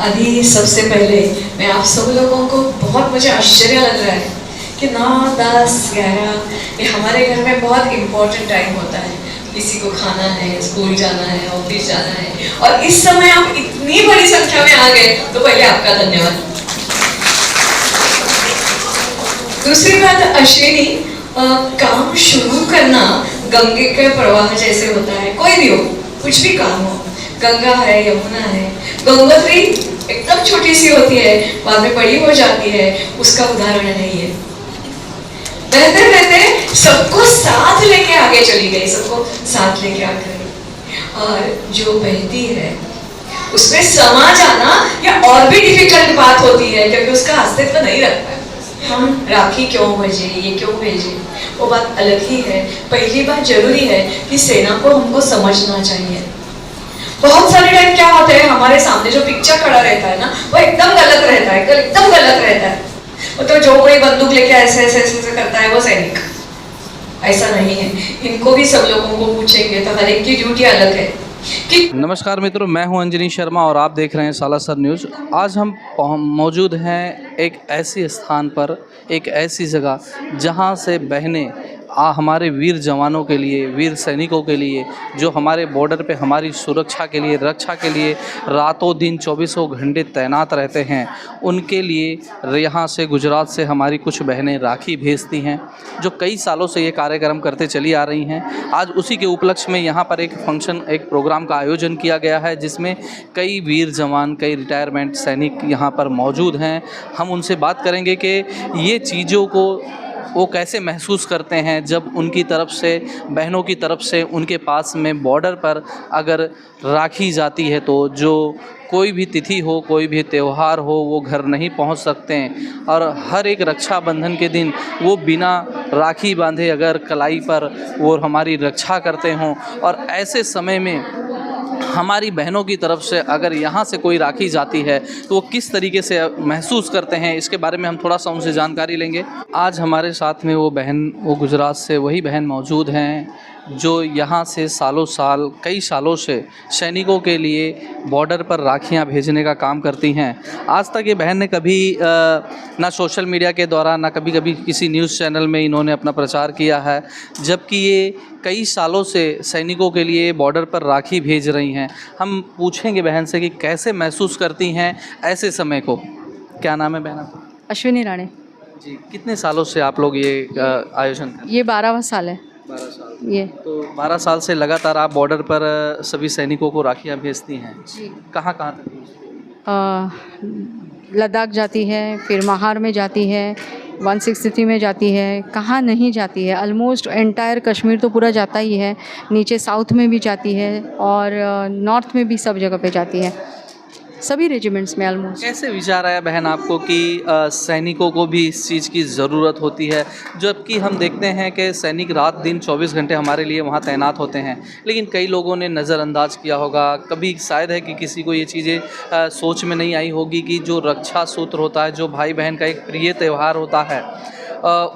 अभी सबसे पहले मैं आप सब लोगों को बहुत मुझे आश्चर्य लग रहा है कि 9, 10, 11 ये हमारे घर में बहुत इम्पोर्टेंट टाइम होता है। किसी को खाना है, स्कूल जाना है, ऑफिस जाना है, और इस समय आप इतनी बड़ी संख्या में आ गए, तो पहले आपका धन्यवाद। दूसरी बात, अश्विनी, काम शुरू करना गंगे के प्रवाह जैसे होता है। कोई भी हो, कुछ भी काम हो, गंगा है, यमुना है, गंगोत्री एकदम छोटी सी होती है, बाद में बड़ी हो जाती है, उसका उदाहरण है ये। बहते बहते सबको साथ लेके आगे चली गई, सबको साथ लेके आ गई। और जो बहती है उसमें समा जाना या और भी डिफिकल्ट बात होती है, क्योंकि उसका अस्तित्व नहीं रखता है। हम राखी क्यों भेजे, ये क्यों भेजे, वो बात अलग ही है। पहली बात जरूरी है कि सेना को हमको समझना चाहिए। बहुत सारे टाइम क्या होता है, हमारे सामने जो पिक्चर खड़ा रहता है ना, वो एकदम गलत रहता है, एकदम गलत रहता है। वो तो जो कोई बंदूक लेके ऐसे ऐसे ऐसे करता है वो सैनिक, ऐसा नहीं है। इनको भी सब लोगों को पूछेंगे तो हर एक की ड्यूटी अलग है। नमस्कार मित्रों, मैं हूं अंजनी शर्मा और आप देख रहे हैं सालासर न्यूज़। आज हम मौजूद हैं एक ऐसी स्थान पर, एक ऐसी जगह जहां से बहनें हमारे वीर जवानों के लिए, वीर सैनिकों के लिए, जो हमारे बॉर्डर पे हमारी सुरक्षा के लिए, रक्षा के लिए रातों दिन 24 घंटे तैनात रहते हैं, उनके लिए यहाँ से, गुजरात से हमारी कुछ बहनें राखी भेजती हैं, जो कई सालों से ये कार्यक्रम करते चली आ रही हैं। आज उसी के उपलक्ष्य में यहाँ पर एक फंक्शन, एक प्रोग्राम का आयोजन किया गया है, जिसमें कई वीर जवान, कई रिटायरमेंट सैनिक यहाँ पर मौजूद हैं। हम उनसे बात करेंगे कि ये चीज़ों को वो कैसे महसूस करते हैं जब उनकी तरफ से, बहनों की तरफ से उनके पास में बॉर्डर पर अगर राखी जाती है, तो जो कोई भी तिथि हो, कोई भी त्यौहार हो, वो घर नहीं पहुंच सकते हैं। और हर एक रक्षाबंधन के दिन वो बिना राखी बांधे अगर कलाई पर वो हमारी रक्षा करते हों, और ऐसे समय में हमारी बहनों की तरफ से अगर यहाँ से कोई राखी जाती है तो वो किस तरीके से महसूस करते हैं, इसके बारे में हम थोड़ा सा उनसे जानकारी लेंगे। आज हमारे साथ में वो बहन, वो गुजरात से वही बहन मौजूद हैं जो यहाँ से सालों साल, कई सालों से सैनिकों के लिए बॉर्डर पर राखियाँ भेजने का काम करती हैं। आज तक ये बहन ने कभी ना सोशल मीडिया के द्वारा, ना कभी किसी न्यूज़ चैनल में इन्होंने अपना प्रचार किया है, जबकि ये कई सालों से सैनिकों के लिए बॉर्डर पर राखी भेज रही हैं। हम पूछेंगे बहन से कि कैसे महसूस करती हैं ऐसे समय को। क्या नाम है बहन आपका? अश्विनी राणे जी। कितने सालों से आप लोग ये आयोजन कर रहे हैं? ये 12वां साल है। 12 साल। ये तो 12 साल से लगातार आप बॉर्डर पर सभी सैनिकों को राखियाँ भेजती हैं। जी। कहाँ कहाँ तक भेजती हैं? लद्दाख जाती है, फिर महार में जाती है, 163 में जाती है, कहाँ नहीं जाती है। ऑलमोस्ट एंटायर कश्मीर तो पूरा जाता ही है, नीचे साउथ में भी जाती है और नॉर्थ में भी सब जगह पे जाती है, सभी रेजिमेंट्स में ऑलमोस्ट। कैसे विचार आया बहन आपको कि सैनिकों को भी इस चीज़ की ज़रूरत होती है, जबकि हम देखते हैं कि सैनिक रात दिन 24 घंटे हमारे लिए वहाँ तैनात होते हैं, लेकिन कई लोगों ने नज़रअंदाज किया होगा, कभी शायद है कि किसी को ये चीज़ें सोच में नहीं आई होगी कि जो रक्षा सूत्र होता है, जो भाई बहन का एक प्रिय त्यौहार होता है,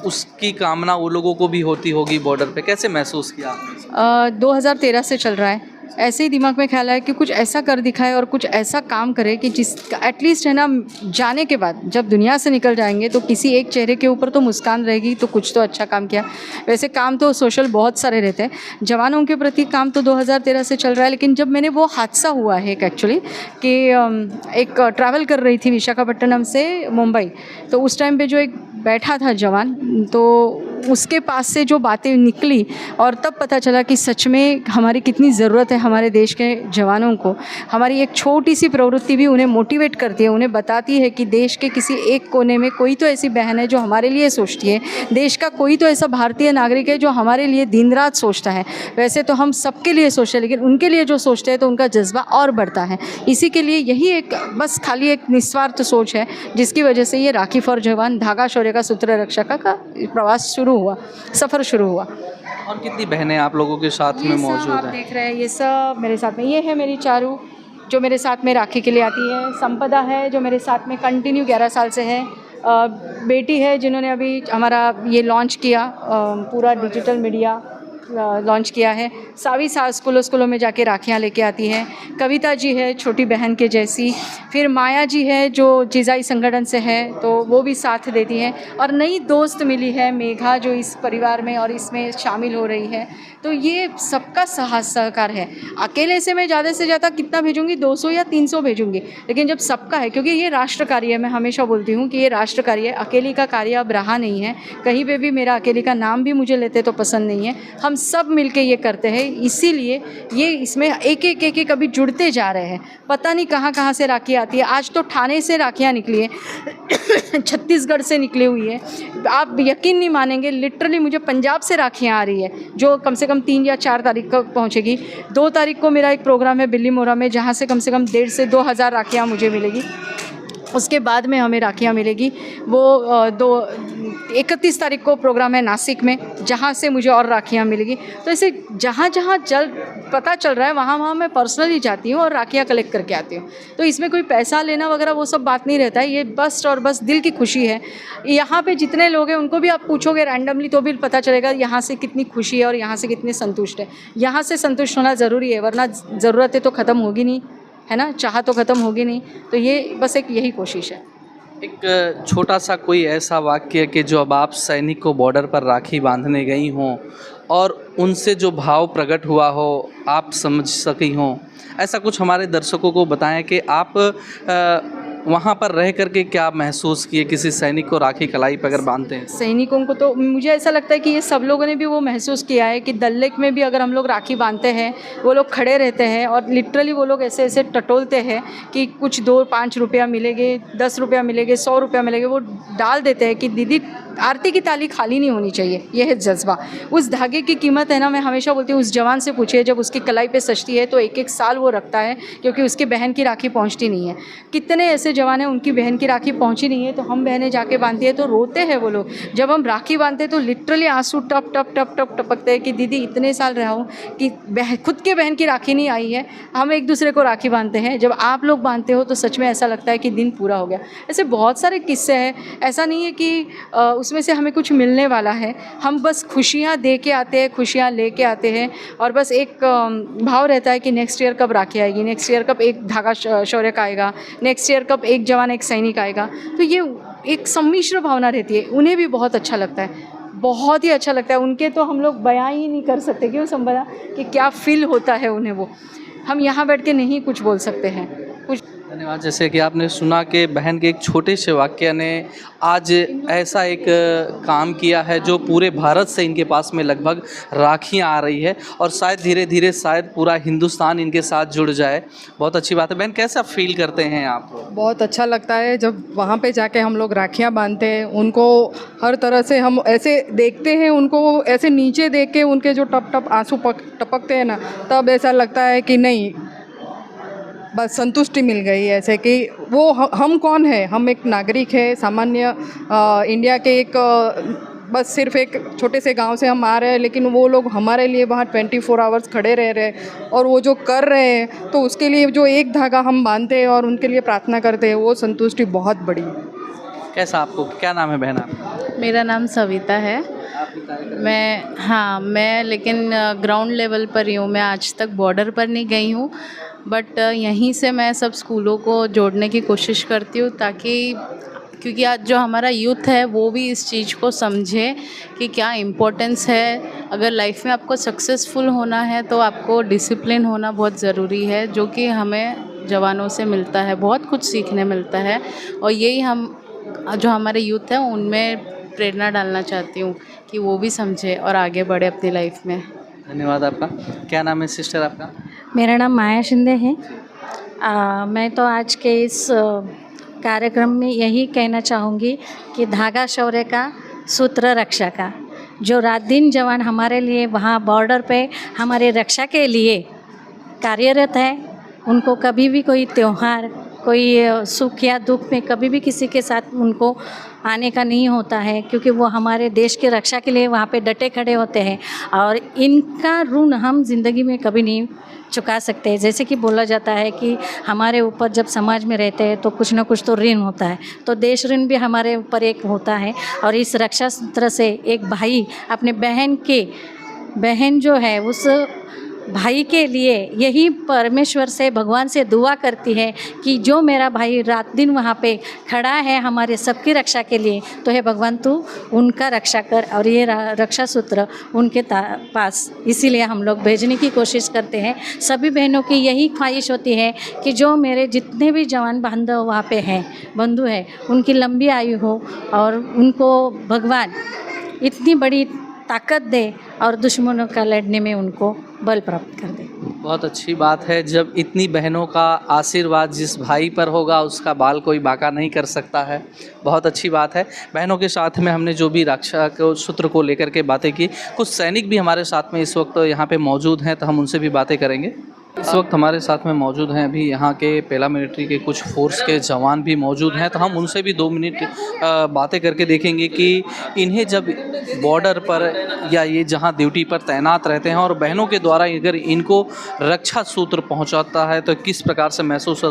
उसकी कामना वो लोगों को भी होती होगी बॉर्डर पे। कैसे महसूस किया आपने? 2013 से चल रहा है, ऐसे ही दिमाग में ख्याल आया कि कुछ ऐसा कर दिखाए और कुछ ऐसा काम करे कि जिसका एटलीस्ट है ना, जाने के बाद जब दुनिया से निकल जाएंगे तो किसी एक चेहरे के ऊपर तो मुस्कान रहेगी, तो कुछ तो अच्छा काम किया। वैसे काम तो सोशल बहुत सारे रहते हैं, जवानों के प्रति काम तो 2013 से चल रहा है। लेकिन जब मैंने वो हादसा हुआ है एक्चुअली कि एक ट्रैवल कर रही थी विशाखापट्टनम से मुंबई, तो उस टाइम पे जो एक बैठा था जवान, तो उसके पास से जो बातें निकली और तब पता चला कि सच में हमारी कितनी ज़रूरत है हमारे देश के जवानों को। हमारी एक छोटी सी प्रवृत्ति भी उन्हें मोटिवेट करती है, उन्हें बताती है कि देश के किसी एक कोने में कोई तो ऐसी बहन है जो हमारे लिए सोचती है, देश का कोई तो ऐसा भारतीय नागरिक है जो हमारे लिए दिन रात सोचता है। वैसे तो हम सबके लिए सोचते हैं, लेकिन उनके लिए जो सोचते हैं तो उनका जज्बा और बढ़ता है। इसी के लिए यही एक बस खाली एक निस्वार्थ सोच है, जिसकी वजह से ये राखी फॉर जवान, धागा शौर्य का सूत्र रक्षा का प्रवास शुरू हुआ, सफ़र शुरू हुआ। और कितनी बहनें आप लोगों के साथ में मौजूद आप हैं? देख रहे हैं ये सब मेरे साथ में। ये है मेरी चारू जो मेरे साथ में राखी के लिए आती है, संपदा है जो मेरे साथ में कंटिन्यू 11 साल से है, बेटी है जिन्होंने अभी हमारा ये लॉन्च किया पूरा डिजिटल मीडिया, लॉन्च किया है। सावी स्कूलों में जाके राखियाँ लेके आती है। कविता जी है छोटी बहन के जैसी, फिर माया जी है जो जिजाई संगठन से है तो वो भी साथ देती है, और नई दोस्त मिली है मेघा जो इस परिवार में और इसमें शामिल हो रही है। तो ये सबका सहकार है। अकेले से मैं ज़्यादा से ज़्यादा कितना भेजूंगी, 200 या 300 भेजूंगी, लेकिन जब सबका है, क्योंकि ये राष्ट्र कार्य है, मैं हमेशा बोलती हूँ कि ये राष्ट्र कार्य है, अकेली का कार्य अब रहा नहीं है। कहीं पे भी मेरा अकेली का नाम भी मुझे लेते तो पसंद नहीं है, हम सब मिलके ये करते हैं। इसीलिए ये इसमें एक अभी जुड़ते जा रहे हैं। पता नहीं कहाँ कहाँ से राखी आती है। आज तो ठाणे से राखियाँ निकली है छत्तीसगढ़ से निकली हुई है। आप यकीन नहीं मानेंगे, लिटरली मुझे पंजाब से राखियाँ आ रही है जो कम से कम 3 या 4 तारीख को पहुँचेगी। 2 तारीख को मेरा एक प्रोग्राम है बिल्ली मोरा में, जहाँ से कम 1.5 से 2 हज़ार राखियाँ मुझे मिलेगी। उसके बाद में हमें राखियाँ मिलेगी वो 31 तारीख को प्रोग्राम है नासिक में, जहाँ से मुझे और राखियाँ मिलेगी। तो ऐसे जहाँ जहाँ पता चल रहा है वहाँ वहाँ मैं पर्सनली जाती हूँ और राखियाँ कलेक्ट करके आती हूँ। तो इसमें कोई पैसा लेना वगैरह वो सब बात नहीं रहता है, ये बस और बस दिल की खुशी है। यहाँ पे जितने लोग हैं उनको भी आप पूछोगे रैंडमली तो भी पता चलेगा यहाँ से कितनी खुशी है और यहाँ से कितने संतुष्ट है। यहाँ से संतुष्ट होना ज़रूरी है, वरना ज़रूरतें तो ख़त्म होगी नहीं, है ना, चाह तो ख़त्म होगी नहीं। तो ये बस एक यही कोशिश है। एक छोटा सा कोई ऐसा वाक्य कि जो अब आप सैनिक को बॉर्डर पर राखी बांधने गई हों और उनसे जो भाव प्रकट हुआ हो आप समझ सकी हों, ऐसा कुछ हमारे दर्शकों को बताएं कि आप वहाँ पर रह करके क्या महसूस किए किसी सैनिक को राखी कलाई पर अगर बांधते हैं। सैनिकों को तो मुझे ऐसा लगता है कि ये सब लोगों ने भी वो महसूस किया है कि डल लेक में भी अगर हम लोग राखी बांधते हैं, वो लोग खड़े रहते हैं और लिटरली वो लोग ऐसे ऐसे टटोलते हैं कि कुछ 2-5 रुपया मिलेंगे, 10 रुपया मिलेंगे, 100 रुपया मिलेंगे, वो डाल देते हैं कि दीदी आरती की ताली खाली नहीं होनी चाहिए। ये है जज्बा। उस धागे की कीमत है ना, मैं हमेशा बोलती हूँ उस जवान से पूछिए, जब उसकी कलाई पे सजती है तो 1-1 साल वो रखता है, क्योंकि उसकी बहन की राखी पहुँचती नहीं है। कितने ऐसे जवान हैं उनकी बहन की राखी पहुँची नहीं है, तो हम बहनें जाके बांधती है तो रोते हैं वो लोग। जब हम राखी बांधते तो लिटरली आंसू टप टप टप टप टपकते हैं कि दीदी इतने साल रहा हूँ कि खुद के बहन की राखी नहीं आई है, हम एक दूसरे को राखी बांधते हैं। जब आप लोग बांधते हो तो सच में ऐसा लगता है कि दिन पूरा हो गया। ऐसे बहुत सारे किस्से हैं, ऐसा नहीं है कि उसमें से हमें कुछ मिलने वाला है। हम बस खुशियाँ दे के आते हैं, खुशियाँ ले के आते हैं, और बस एक भाव रहता है कि नेक्स्ट ईयर कब राखी आएगी, नेक्स्ट ईयर कब एक धागा शौर्य का आएगा, नेक्स्ट ईयर कब एक जवान एक सैनिक आएगा। तो ये एक सम्मिश्र भावना रहती है। उन्हें भी बहुत अच्छा लगता है, बहुत ही अच्छा लगता है। उनके तो हम लोग बयां ही नहीं कर सकते क्यों संबंधा कि क्या फील होता है उन्हें, वो हम यहाँ बैठ के नहीं कुछ बोल सकते हैं। कुछ धन्यवाद। जैसे कि आपने सुना कि बहन के एक छोटे से वाक्य ने आज ऐसा एक काम किया है जो पूरे भारत से इनके पास में लगभग राखियाँ आ रही है और शायद धीरे धीरे शायद पूरा हिंदुस्तान इनके साथ जुड़ जाए। बहुत अच्छी बात है। बहन कैसा फील करते हैं आप? बहुत अच्छा लगता है जब वहाँ पे जाके हम लोग राखियाँ बांधते हैं। उनको हर तरह से हम ऐसे देखते हैं, उनको ऐसे नीचे देख के उनके जो टप टप आंसू टपकते हैं ना, तब ऐसा लगता है कि नहीं, बस संतुष्टि मिल गई। ऐसे कि वो हम कौन है, हम एक नागरिक है सामान्य इंडिया के एक बस सिर्फ एक छोटे से गांव से हम आ रहे हैं, लेकिन वो लोग हमारे लिए वहाँ 24 आवर्स खड़े रह रहे हैं और वो जो कर रहे हैं, तो उसके लिए जो एक धागा हम बांधते हैं और उनके लिए प्रार्थना करते हैं, वो संतुष्टि बहुत बड़ी है। कैसा आपको, क्या नाम है बहन आपका? मेरा नाम सविता है। मैं लेकिन ग्राउंड लेवल पर ही हूँ। मैं आज तक बॉर्डर पर नहीं गई हूँ, बट यहीं से मैं सब स्कूलों को जोड़ने की कोशिश करती हूँ, ताकि क्योंकि आज जो हमारा यूथ है वो भी इस चीज़ को समझे कि क्या इम्पोर्टेंस है। अगर लाइफ में आपको सक्सेसफुल होना है तो आपको डिसिप्लिन होना बहुत ज़रूरी है, जो कि हमें जवानों से मिलता है, बहुत कुछ सीखने मिलता है। और यही हम जो हमारे यूथ है उनमें प्रेरणा डालना चाहती हूँ कि वो भी समझे और आगे बढ़े अपनी लाइफ में। धन्यवाद। आपका क्या नाम है सिस्टर आपका? मेरा नाम माया शिंदे है। मैं तो आज के इस कार्यक्रम में यही कहना चाहूँगी कि धागा शौर्य का, सूत्र रक्षा का। जो रात दिन जवान हमारे लिए वहाँ बॉर्डर पे हमारे रक्षा के लिए कार्यरत है, उनको कभी भी कोई त्यौहार, कोई सुख या दुख में कभी भी किसी के साथ उनको आने का नहीं होता है, क्योंकि वो हमारे देश की रक्षा के लिए वहाँ पे डटे खड़े होते हैं और इनका ऋण हम ज़िंदगी में कभी नहीं चुका सकते। जैसे कि बोला जाता है कि हमारे ऊपर जब समाज में रहते हैं तो कुछ ना कुछ तो ऋण होता है, तो देश ऋण भी हमारे ऊपर एक होता है। और इस रक्षा सूत्र से एक भाई अपने बहन के बहन जो है उस भाई के लिए यही परमेश्वर से, भगवान से दुआ करती है कि जो मेरा भाई रात दिन वहाँ पे खड़ा है हमारे सबकी रक्षा के लिए, तो हे भगवान तू उनका रक्षा कर। और ये रक्षा सूत्र उनके पास इसीलिए हम लोग भेजने की कोशिश करते हैं। सभी बहनों की यही ख्वाहिश होती है कि जो मेरे जितने भी जवान बांधव वहाँ पे हैं, बंधु हैं, उनकी लंबी आयु हो और उनको भगवान इतनी बड़ी ताकत दे और दुश्मनों का लड़ने में उनको बल प्राप्त कर दे। बहुत अच्छी बात है, जब इतनी बहनों का आशीर्वाद जिस भाई पर होगा उसका बाल कोई बांका नहीं कर सकता है। बहुत अच्छी बात है। बहनों के साथ में हमने जो भी रक्षा को सूत्र को लेकर के बातें की, कुछ सैनिक भी हमारे साथ में इस वक्त यहाँ पे मौजूद हैं, तो हम उनसे भी बातें करेंगे। इस वक्त हमारे साथ में मौजूद हैं अभी यहाँ के पैरामिलिट्री के कुछ फोर्स के जवान भी मौजूद हैं, तो हम उनसे भी 2 मिनट बातें करके देखेंगे कि इन्हें जब बॉर्डर पर या ये जहाँ ड्यूटी पर तैनात रहते हैं और बहनों के द्वारा अगर इनको रक्षा सूत्र पहुँचाता है तो किस प्रकार से महसूस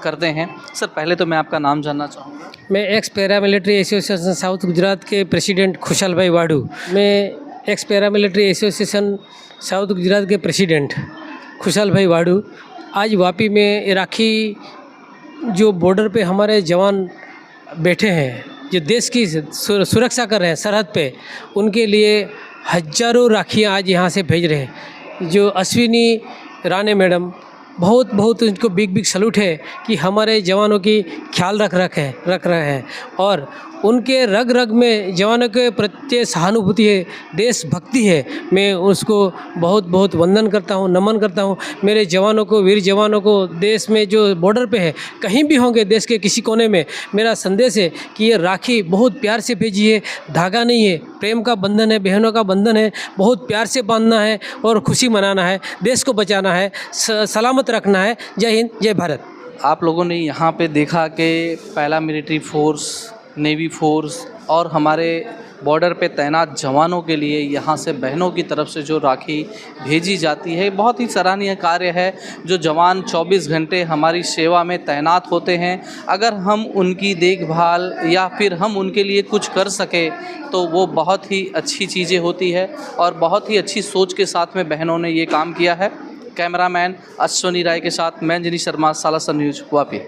करते हैं। सर, पहले तो मैं आपका नाम जानना चाहूँगा। मैं x paramilitary association south Gujarat के प्रेसिडेंट खुशहाल भाई वाडू। मैं x paramilitary association south Gujarat के प्रेसिडेंट खुशहाल भाई वाडू आज वापी में राखी जो बॉर्डर पे हमारे जवान बैठे हैं, जो देश की सुरक्षा कर रहे हैं सरहद पे, उनके लिए हज़ारों राखियाँ आज यहाँ से भेज रहे हैं। जो अश्विनी राणे मैडम, बहुत उनको बिग सैल्यूट है कि हमारे जवानों की ख्याल रख रहे हैं और उनके रग रग में जवानों के प्रति सहानुभूति है, देशभक्ति है। मैं उसको बहुत वंदन करता हूँ, नमन करता हूँ। मेरे जवानों को, वीर जवानों को, देश में जो बॉर्डर पे है, कहीं भी होंगे देश के किसी कोने में, मेरा संदेश है कि ये राखी बहुत प्यार से भेजी है। धागा नहीं है, प्रेम का बंधन है, बहनों का बंधन है। बहुत प्यार से बांधना है और खुशी मनाना है, देश को बचाना है, सलामत रखना है। जय हिंद, जय भारत। आप लोगों ने यहाँ पे देखा कि पैरामिलिट्री फोर्स, नेवी फोर्स और हमारे बॉर्डर पे तैनात जवानों के लिए यहाँ से बहनों की तरफ से जो राखी भेजी जाती है, बहुत ही सराहनीय कार्य है। जो जवान 24 घंटे हमारी सेवा में तैनात होते हैं, अगर हम उनकी देखभाल या फिर हम उनके लिए कुछ कर सके तो वो बहुत ही अच्छी चीज़ें होती है और बहुत ही अच्छी सोच के साथ में बहनों ने ये काम किया है। कैमरामैन अश्वनी राय के साथ मैं अंजनी शर्मा, सालासर न्यूज़, वापी।